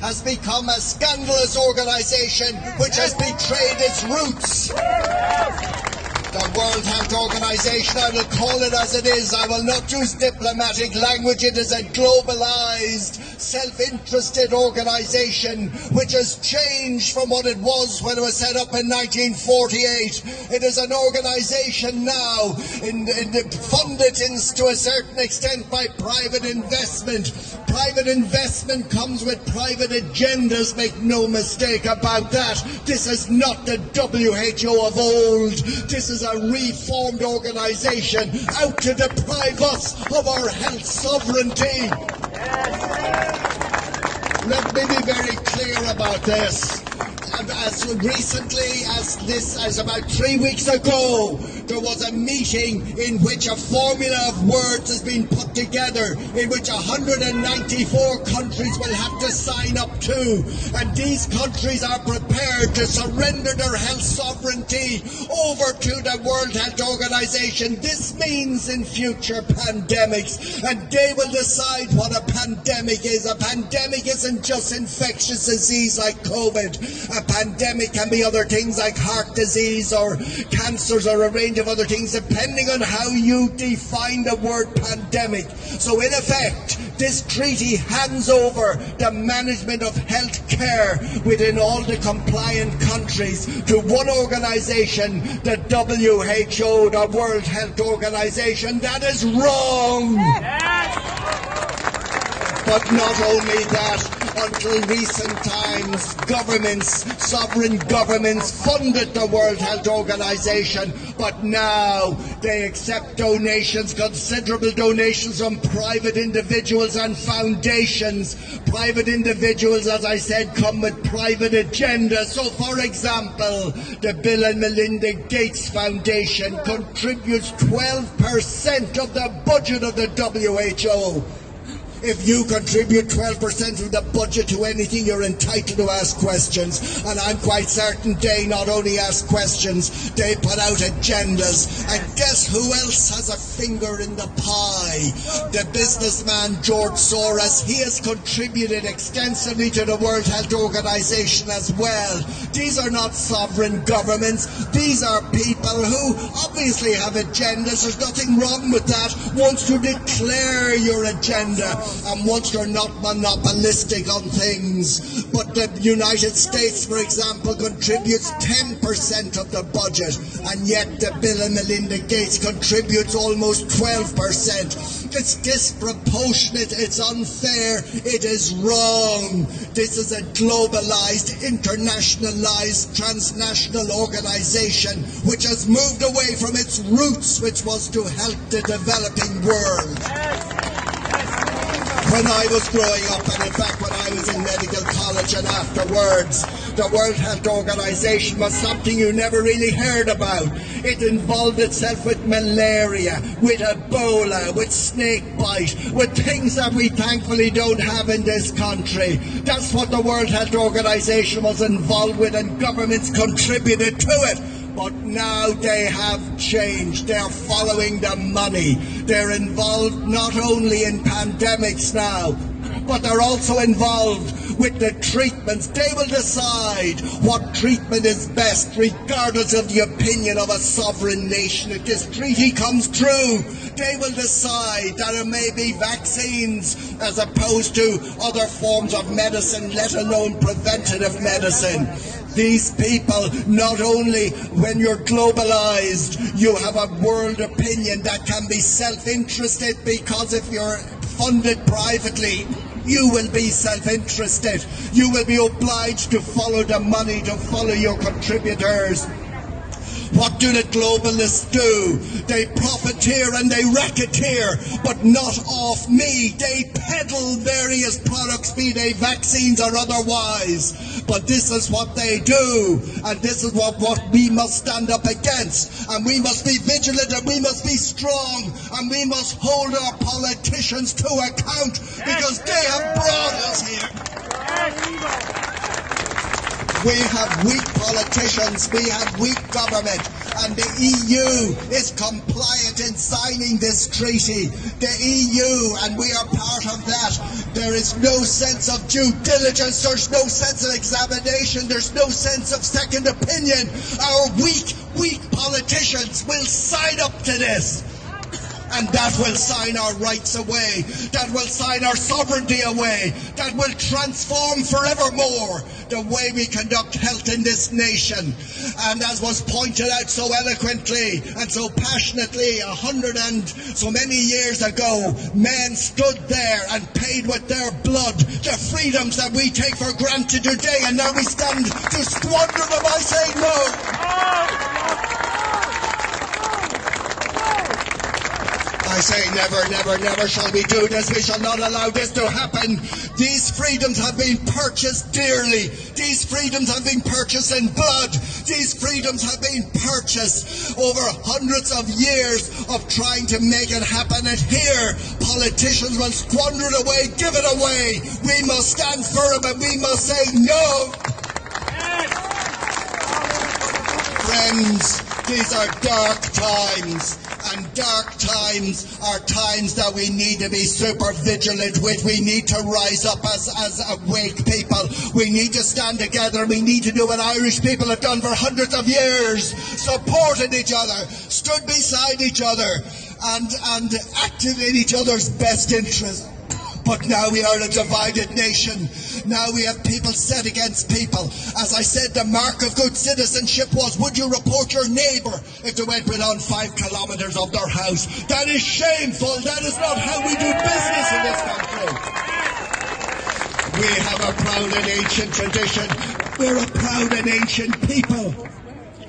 has become a scandalous organisation which has betrayed its roots. The World Health Organization, I will call it as it is. I will not use diplomatic language. It is a globalized, self-interested organization which has changed from what it was when it was set up in 1948. It is an organization now funded to a certain extent by private investment. Private investment comes with private agendas, make no mistake about that. This is not the WHO of old. This is a reformed organisation out to deprive us of our health sovereignty. Let me be very clear about this. As recently as about 3 weeks ago, there was a meeting in which a formula of words has been put together, in which 194 countries will have to sign up to, and these countries are prepared to surrender their health sovereignty over to the World Health Organization. This means in future pandemics, and they will decide what a pandemic is. A pandemic isn't just infectious disease like COVID. A pandemic can be other things like heart disease or cancers or a range of other things, depending on how you define the word pandemic. So in effect, this treaty hands over the management of health care within all the compliant countries to one organisation, the WHO, the World Health Organization. That is wrong. But not only that, until recent times, governments, sovereign governments funded the World Health Organization, but now they accept donations, considerable donations from private individuals and foundations. Private individuals, as I said, come with private agendas. So, for example, the Bill and Melinda Gates Foundation contributes 12% of the budget of the WHO. If you contribute 12% of the budget to anything, you're entitled to ask questions. And I'm quite certain they not only ask questions, they put out agendas. And guess who else has a finger in the pie? The businessman George Soros. He has contributed extensively to the World Health Organization as well. These are not sovereign governments. These are people who obviously have agendas. There's nothing wrong with that. Once you declare your agenda, and once you're not monopolistic on things. But the United States, for example, contributes 10% of the budget, and yet the Bill and Melinda Gates contributes almost 12%. It's disproportionate, it's unfair, it is wrong. This is a globalized, internationalized, transnational organization which has moved away from its roots, which was to help the developing world. When I was growing up, and in fact when I was in medical college and afterwards, the World Health Organization was something you never really heard about. It involved itself with malaria, with Ebola, with snake bite, with things that we thankfully don't have in this country. That's what the World Health Organization was involved with, and governments contributed to it. But now they have changed. They're following the money. They're involved not only in pandemics now, but they're also involved with the treatments. They will decide what treatment is best, regardless of the opinion of a sovereign nation. If this treaty comes true, they will decide that it may be vaccines as opposed to other forms of medicine, let alone preventative medicine. These people, not only when you're globalized, you have a world opinion that can be self-interested, because if you're funded privately, you will be self-interested. You will be obliged to follow the money, to follow your contributors. What do the globalists do? They profiteer and they racketeer, but not off me. They peddle various products, be they vaccines or otherwise. But this is what they do, and this is what we must stand up against. And we must be vigilant, and we must be strong, and we must hold our politicians to account, because they have brought us here. We have weak politicians, we have weak government, and the EU is compliant in signing this treaty. The EU, and we are part of that. There is no sense of due diligence, there's no sense of examination, there's no sense of second opinion. Our weak politicians will sign up to this. And that will sign our rights away, that will sign our sovereignty away, that will transform forevermore the way we conduct health in this nation. And as was pointed out so eloquently and so passionately 100 and so many years ago, men stood there and paid with their blood the freedoms that we take for granted today, and now we stand to squander them. I say no. I say never, never, never shall we do this. We shall not allow this to happen. These freedoms have been purchased dearly. These freedoms have been purchased in blood. These freedoms have been purchased over hundreds of years of trying to make it happen. And here, politicians will squander it away, give it away. We must stand firm and we must say no. Friends, these are dark times. And dark times are times that we need to be super vigilant with. We need to rise up as awake people. We need to stand together. We need to do what Irish people have done for hundreds of years. Supported each other, stood beside each other, and acted in each other's best interest. But now we are a divided nation. Now we have people set against people. As I said, the mark of good citizenship was, would you report your neighbour if they went beyond 5 kilometres of their house? That is shameful. That is not how we do business in this country. We have a proud and ancient tradition. We're a proud and ancient people.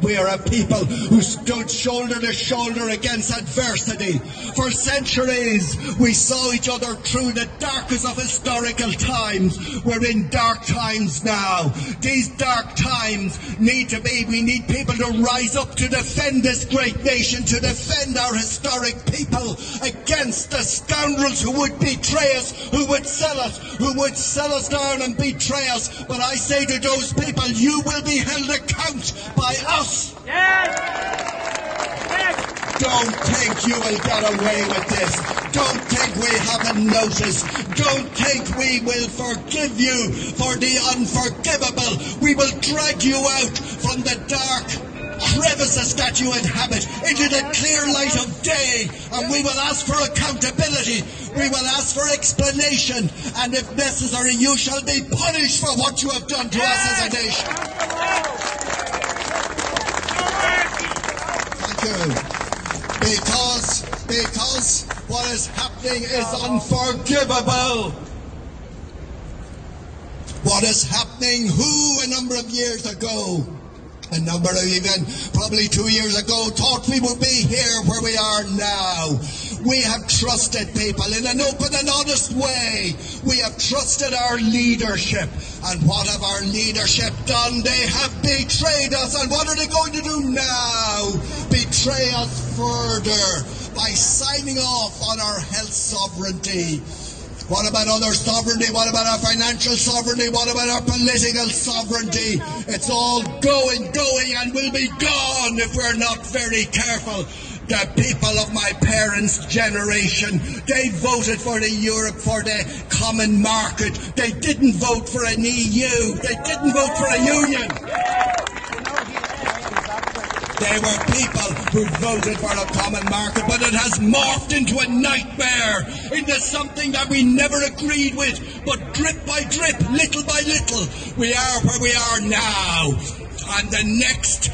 We are a people who stood shoulder to shoulder against adversity. For centuries, we saw each other through the darkest of historical times. We're in dark times now. These dark times we need people to rise up to defend this great nation, to defend our historic people against the scoundrels who would betray us, who would sell us down and betray us. But I say to those people, you will be held account by us. Yes. Don't think you will get away with this. Don't think we haven't noticed. Don't think we will forgive you for the unforgivable. We will drag you out from the dark crevices that you inhabit into the clear light of day, and we will ask for accountability. We will ask for explanation, and if necessary, you shall be punished for what you have done to us as a nation. Because what is happening is unforgivable. What is happening, a number of years ago, even probably 2 years ago, thought we would be here where we are now. We have trusted people in an open and honest way. We have trusted our leadership. And what have our leadership done? They have betrayed us. And what are they going to do now? Betray us further by signing off on our health sovereignty. What about other sovereignty? What about our financial sovereignty? What about our political sovereignty? It's all going, and will be gone if we're not very careful. The people of my parents' generation, they voted for the Europe, for the common market. They didn't vote for an EU. They didn't vote for a union. They were people who voted for a common market, but it has morphed into a nightmare, into something that we never agreed with. But drip by drip, little by little, we are where we are now. And the next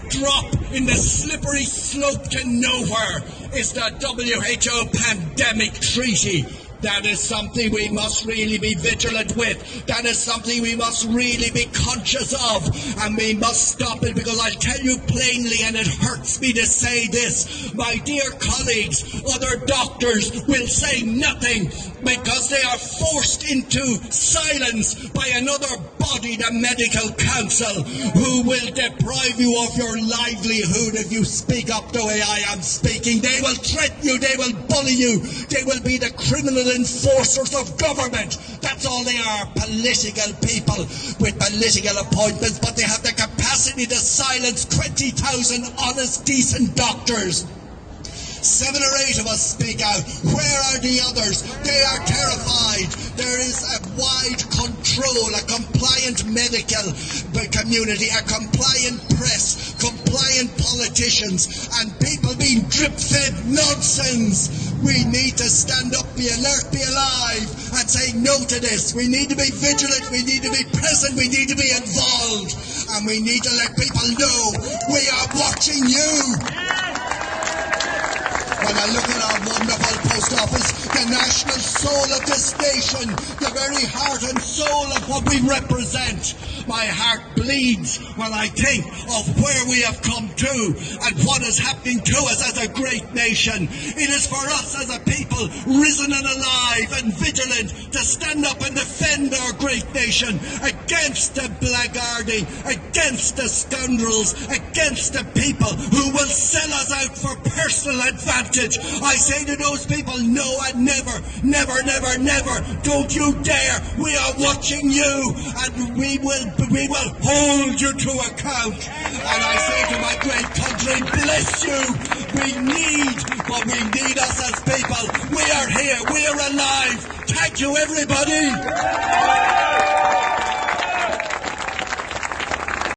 drop in the slippery slope to nowhere is the WHO pandemic treaty. That is something we must really be vigilant with. That is something we must really be conscious of. And we must stop it, because I'll tell you plainly, and it hurts me to say this, my dear colleagues, other doctors will say nothing because they are forced into silence by another body, the Medical Council, who will deprive you of your livelihood if you speak up the way I am speaking. They will threaten you, they will bully you, they will be the criminal evil enforcers of government. That's all they are, political people with political appointments, but they have the capacity to silence 20,000 honest, decent doctors. 7 or 8 of us speak out. Where are the others? They are terrified. There is a wide control, a compliant medical community, a compliant press, compliant politicians, and people being drip-fed nonsense. We need to stand up, be alert, be alive, and say no to this. We need to be vigilant, we need to be present, we need to be involved, and we need to let people know we are watching you. When I look at our wonderful post office, the national soul of this nation, the very heart and soul of what we represent, my heart bleeds when I think of where we have come to and what is happening to us as a great nation. It is for us as a people, risen and alive and vigilant, to stand up and defend our great nation against the blackguarding, against the scoundrels, against the people who will sell us out for personal advantage. I say to those people, no and never, never, never, never, don't you dare. We are watching you, and we will hold you to account. And I say to my great country, bless you. We need us as people. We are here, we are alive. Thank you, everybody.